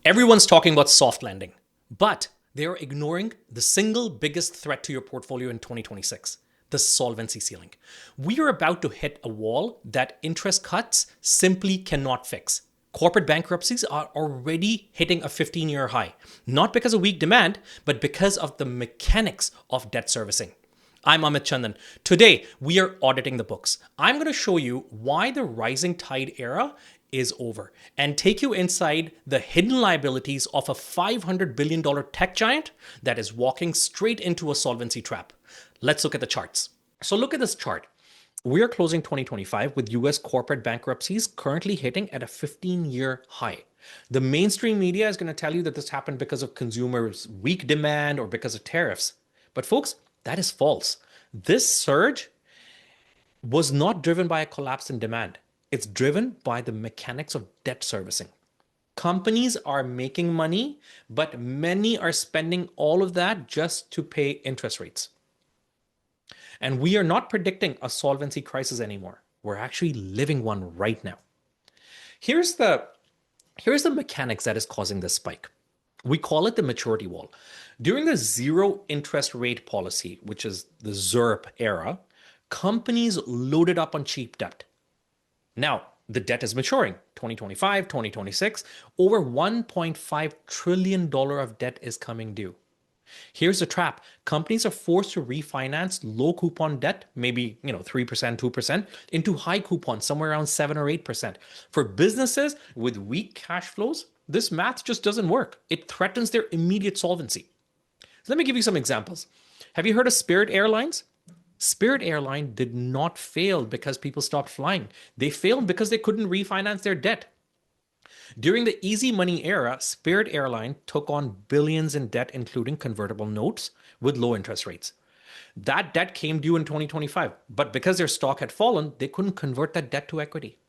Everyone's talking about soft landing, but they are ignoring the single biggest threat to your portfolio in 2026, the solvency ceiling. We are about to hit a wall that interest cuts simply cannot fix. Corporate bankruptcies are already hitting a 15-year high, not because of weak demand, but because of the mechanics of debt servicing. I'm Amit Chandan. Today, we are auditing the books. I'm going to show you why the rising tide era is over and take you inside the hidden liabilities of a $500 billion tech giant that is walking straight into a solvency trap. Let's look at the charts. So look at this chart. We are closing 2025 with US corporate bankruptcies currently hitting at a 15-year high. The mainstream media is going to tell you that this happened because of consumers' weak demand or because of tariffs. But folks, that is false. This surge was not driven by a collapse in demand. It's driven by the mechanics of debt servicing. Companies are making money, but many are spending all of that just to pay interest rates. And we are not predicting a solvency crisis anymore. We're actually living one right now. Here's the mechanics that is causing this spike. We call it the maturity wall. During the zero interest rate policy, which is the ZIRP era, companies loaded up on cheap debt. Now, the debt is maturing, 2025, 2026, over $1.5 trillion of debt is coming due. Here's the trap. Companies are forced to refinance low coupon debt, maybe 3%, 2%, into high coupon, somewhere around 7 or 8%. For businesses with weak cash flows, this math just doesn't work. It threatens their immediate solvency. So let me give you some examples. Have you heard of Spirit Airlines? Spirit Airline did not fail because people stopped flying. They failed because they couldn't refinance their debt. During the easy money era, Spirit Airline took on billions in debt, including convertible notes with low interest rates. That debt came due in 2025, but because their stock had fallen, they couldn't convert that debt to equity.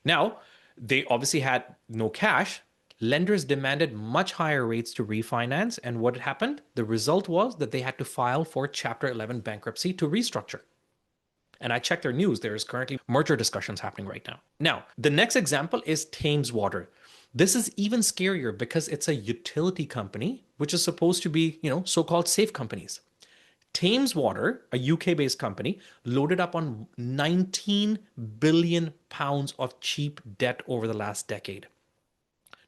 Now, they obviously had no cash. Lenders demanded much higher rates to refinance, and what happened? The result was that they had to file for Chapter 11 bankruptcy to restructure. And I checked their news. There is currently merger discussions happening right now. Now, the next example is Thames Water. This is even scarier because it's a utility company, which is supposed to be, so-called safe companies. Thames Water, a UK-based company, loaded up on 19 billion pounds of cheap debt over the last decade.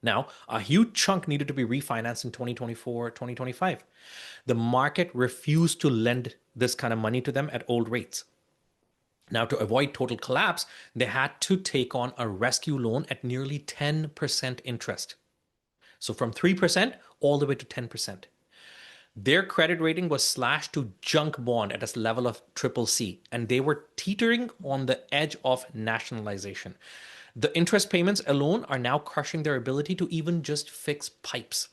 Now, a huge chunk needed to be refinanced in 2024, 2025. The market refused to lend this kind of money to them at old rates. Now, to avoid total collapse, they had to take on a rescue loan at nearly 10% interest. So from 3% all the way to 10%. Their credit rating was slashed to junk bond at a level of CCC, and they were teetering on the edge of nationalization. The interest payments alone are now crushing their ability to even just fix pipes.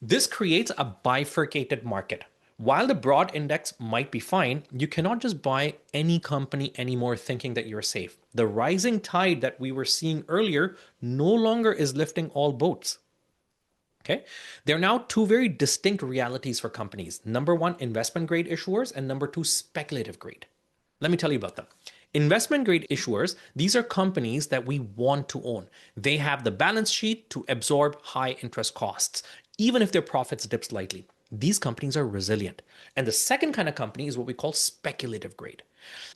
This creates a bifurcated market. While the broad index might be fine, you cannot just buy any company anymore thinking that you're safe. The rising tide that we were seeing earlier no longer is lifting all boats. Okay, there are now two very distinct realities for companies. Number one, investment grade issuers, and number two, speculative grade. Let me tell you about them. Investment grade issuers, these are companies that we want to own. They have the balance sheet to absorb high interest costs, even if their profits dip slightly. These companies are resilient. And the second kind of company is what we call speculative grade.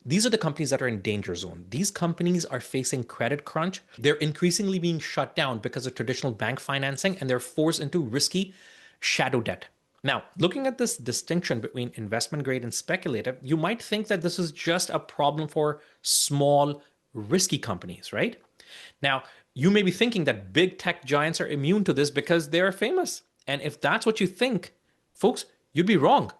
These are the companies that are in danger zone. These companies are facing credit crunch. They're increasingly being shut down because of traditional bank financing, and they're forced into risky shadow debt. Now, looking at this distinction between investment grade and speculative, you might think that this is just a problem for small, risky companies, right? Now, you may be thinking that big tech giants are immune to this because they're famous. And if that's what you think, folks, you'd be wrong.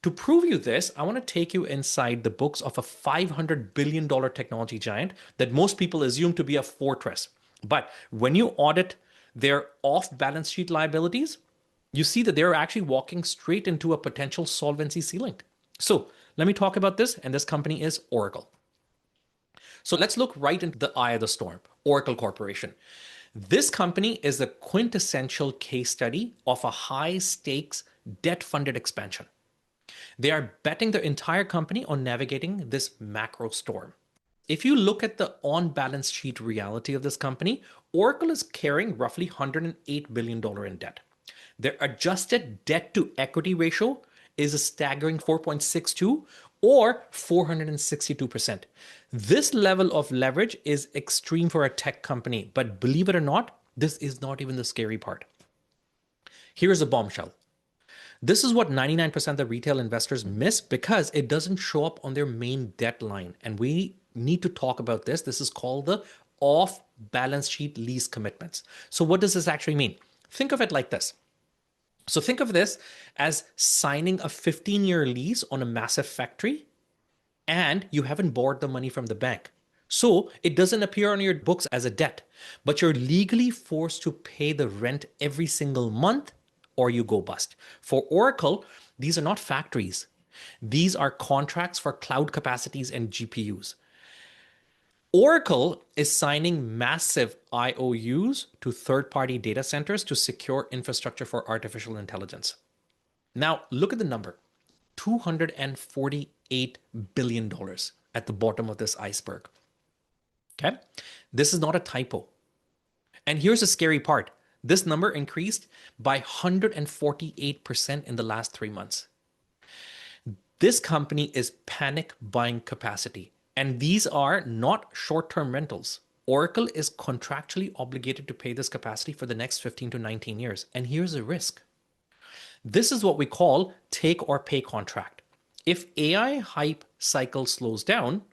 To prove you this, I want to take you inside the books of a $500 billion technology giant that most people assume to be a fortress. But when you audit their off-balance sheet liabilities, you see that they're actually walking straight into a potential solvency ceiling. So let me talk about this, and this company is Oracle. So let's look right into the eye of the storm, Oracle Corporation. This company is the quintessential case study of a high-stakes, debt-funded expansion. They are betting their entire company on navigating this macro storm. if you look at the on-balance sheet reality of this company, Oracle is carrying roughly $108 billion in debt. Their adjusted debt to equity ratio is a staggering 4.62 or 462%. This level of leverage is extreme for a tech company, but believe it or not, this is not even the scary part. Here's a bombshell. This is what 99% of the retail investors miss because it doesn't show up on their main debt line. And we need to talk about this. This is called the off balance sheet lease commitments. So, what does this actually mean? Think of it like this. So, think of this as signing a 15-year lease on a massive factory and you haven't borrowed the money from the bank. So, it doesn't appear on your books as a debt, but you're legally forced to pay the rent every single month or you go bust. For Oracle, these are not factories. These are contracts for cloud capacities and GPUs. Oracle is signing massive IOUs to third-party data centers to secure infrastructure for artificial intelligence. Now, look at the number, $248 billion at the bottom of this iceberg. Okay? This is not a typo. And here's the scary part. This number increased by 148% in the last 3 months. This company is panic buying capacity, and these are not short-term rentals. Oracle is contractually obligated to pay this capacity for the next 15 to 19 years. And here's the risk. This is what we call take or pay contract. If AI hype cycle slows down,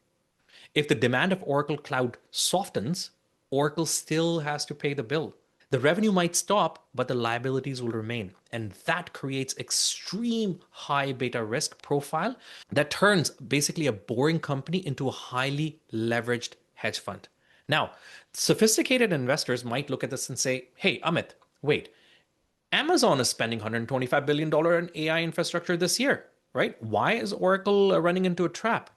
if the demand of Oracle Cloud softens, Oracle still has to pay the bill. The revenue might stop, but the liabilities will remain. And that creates extreme high beta risk profile that turns basically a boring company into a highly leveraged hedge fund. Now, sophisticated investors might look at this and say, hey, Amit, wait, Amazon is spending $125 billion in AI infrastructure this year, right? Why is Oracle running into a trap?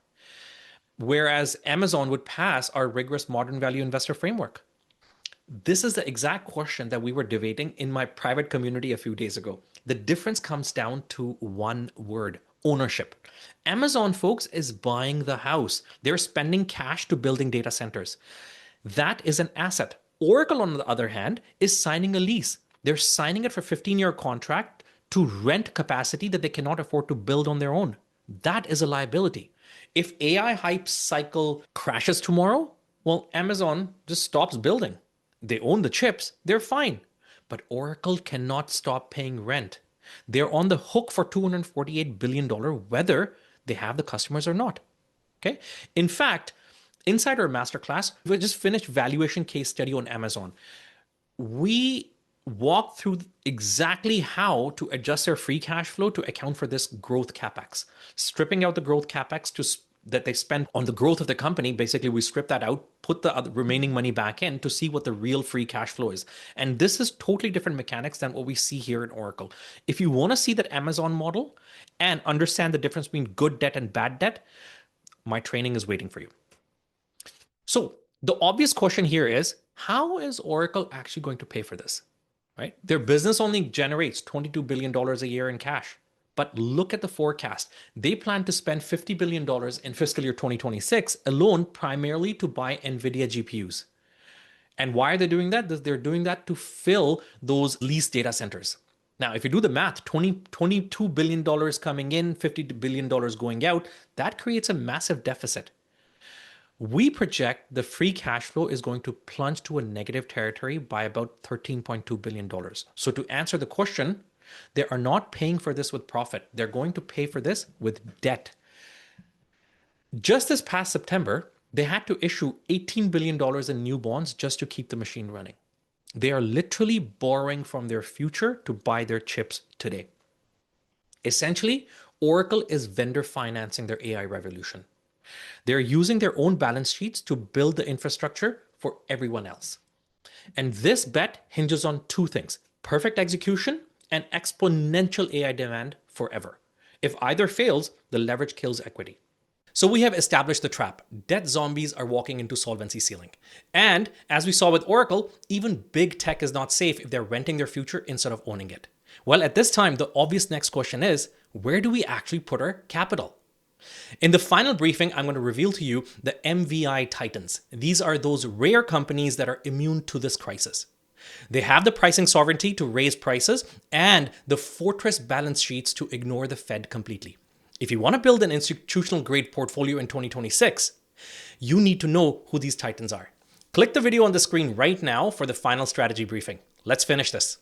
Whereas Amazon would pass our rigorous modern value investor framework. This is the exact question that we were debating in my private community a few days ago. The difference comes down to one word: ownership. Amazon, folks, is buying the house. They're spending cash to building data centers. That is an asset. Oracle, on the other hand, is signing a lease. They're signing it for a 15-year contract to rent capacity that they cannot afford to build on their own. That is a liability. If AI hype cycle crashes tomorrow, well, Amazon just stops building. They own the chips, they're fine. But Oracle cannot stop paying rent. They're on the hook for $248 billion whether they have the customers or not. Okay. In fact, inside our masterclass, we just finished valuation case study on Amazon. We walked through exactly how to adjust their free cash flow to account for this growth CapEx. Stripping out the growth CapEx that they spent on the growth of the company, basically we strip that out, put the remaining money back in to see what the real free cash flow is. And this is totally different mechanics than what we see here in Oracle. If you want to see that Amazon model and understand the difference between good debt and bad debt, my training is waiting for you. So the obvious question here is, how is Oracle actually going to pay for this? Right? Their business only generates $22 billion a year in cash. But look at the forecast. They plan to spend $50 billion in fiscal year 2026 alone, primarily to buy NVIDIA GPUs. And why are they doing that? They're doing that to fill those leased data centers. Now, if you do the math, $22 billion coming in, $50 billion going out, that creates a massive deficit. We project the free cash flow is going to plunge to a negative territory by about $13.2 billion. So to answer the question, they are not paying for this with profit. They're going to pay for this with debt. Just this past September, they had to issue $18 billion in new bonds just to keep the machine running. They are literally borrowing from their future to buy their chips today. Essentially, Oracle is vendor financing their AI revolution. They're using their own balance sheets to build the infrastructure for everyone else. And this bet hinges on two things: perfect execution and exponential AI demand forever. If either fails, the leverage kills equity. So we have established the trap. Debt zombies are walking into solvency ceiling. And as we saw with Oracle, even big tech is not safe if they're renting their future instead of owning it. Well, at this time, the obvious next question is, where do we actually put our capital? In the final briefing, I'm going to reveal to you the MVI titans. These are those rare companies that are immune to this crisis. They have the pricing sovereignty to raise prices and the fortress balance sheets to ignore the Fed completely. If you want to build an institutional grade portfolio in 2026, you need to know who these titans are. Click the video on the screen right now for the final strategy briefing. Let's finish this.